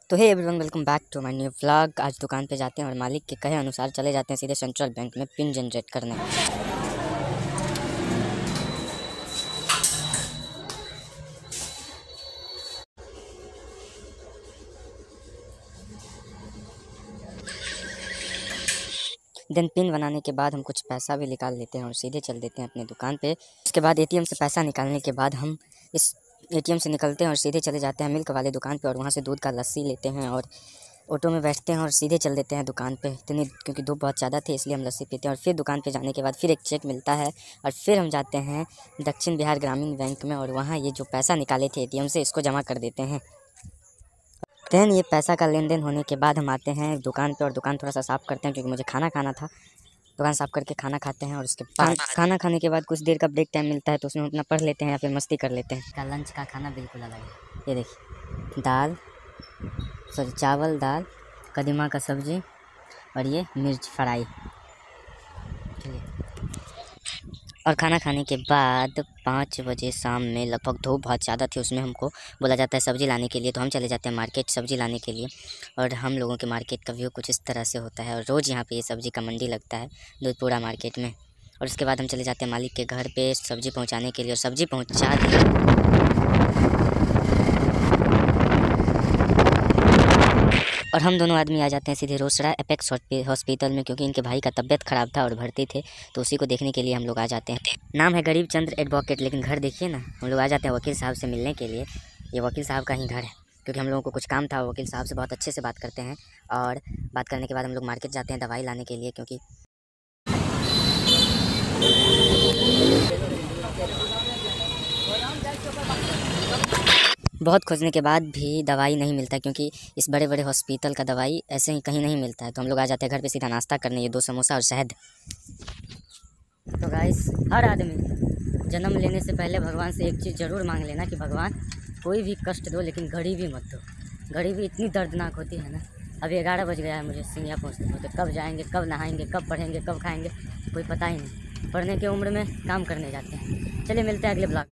तो hey everyone, welcome back to my new vlog. आज दुकान पे जाते हैं और मालिक के कहे अनुसार चले जाते हैं सीधे सेंट्रल बैंक में पिन जनरेट करने। देन पिन बनाने के बाद हम कुछ पैसा भी निकाल लेते हैं और सीधे चल देते हैं अपने दुकान पे। उसके बाद एटीएम से पैसा निकालने के बाद हम इस एटीएम से निकलते हैं और सीधे चले जाते हैं मिल्क वाले दुकान पे और वहाँ से दूध का लस्सी लेते हैं और ऑटो में बैठते हैं और सीधे चल देते हैं दुकान पे। इतनी क्योंकि धूप बहुत ज़्यादा थी इसलिए हम लस्सी पीते हैं और फिर दुकान पे जाने के बाद फिर एक चेक मिलता है और फिर हम जाते हैं दक्षिण बिहार ग्रामीण बैंक में और वहाँ ये जो पैसा निकाले थे एटीएम से इसको जमा कर देते हैं। देन ये पैसा का लेन देन होने के बाद हम आते हैं दुकान पे और दुकान थोड़ा सा साफ़ करते हैं क्योंकि मुझे खाना खाना था। दुकान साफ़ करके खाना खाते हैं और उसके बाद खाना खाने के बाद कुछ देर का ब्रेक टाइम मिलता है तो उसमें अपना पढ़ लेते हैं या फिर मस्ती कर लेते हैं। इसका लंच का खाना बिल्कुल अलग है। ये देखिए, चावल दाल कदीमा का सब्ज़ी और ये मिर्च फ्राई। चलिए, और खाना खाने के बाद 5 बजे शाम में लगभग धूप बहुत ज़्यादा थी, उसमें हमको बोला जाता है सब्ज़ी लाने के लिए, तो हम चले जाते हैं मार्केट सब्ज़ी लाने के लिए। और हम लोगों के मार्केट का व्यू कुछ इस तरह से होता है और रोज़ यहाँ पे ये सब्ज़ी का मंडी लगता है दूधपुरा मार्केट में। और उसके बाद हम चले जाते हैं मालिक के घर पे सब्ज़ी पहुँचाने के लिए और सब्ज़ी पहुँचा दी और हम दोनों आदमी आ जाते हैं सीधे रोसड़ा एपेक्स हॉस्पिटल में क्योंकि इनके भाई का तबीयत ख़राब था और भर्ती थे, तो उसी को देखने के लिए हम लोग आ जाते हैं। नाम है गरीब चंद्र एडवोकेट, लेकिन घर देखिए ना, हम लोग आ जाते हैं वकील साहब से मिलने के लिए। ये वकील साहब का ही घर है क्योंकि हम लोगों को कुछ काम था। वकील साहब से बहुत अच्छे से बात करते हैं और बात करने के बाद हम लोग मार्केट जाते हैं दवाई लाने के लिए क्योंकि बहुत खोजने के बाद भी दवाई नहीं मिलता क्योंकि इस बड़े बड़े हॉस्पिटल का दवाई ऐसे ही कहीं नहीं मिलता है। तो हम लोग आ जाते हैं घर पे सीधा नाश्ता करने, ये 2 समोसा और शहद। तो गाइस, हर आदमी जन्म लेने से पहले भगवान से एक चीज़ ज़रूर मांग लेना कि भगवान कोई भी कष्ट दो लेकिन गरीबी मत दो। गरीबी इतनी दर्दनाक होती है ना। अभी 11 बज गया है मुझे सिंघिया पहुँचते पहुँचते। कब जाएंगे, कब नहाएंगे, कब पढ़ेंगे, कब खाएंगे, कोई पता ही नहीं। पढ़ने की उम्र में काम करने जाते हैं। चलिए मिलते हैं अगले ब्लॉग।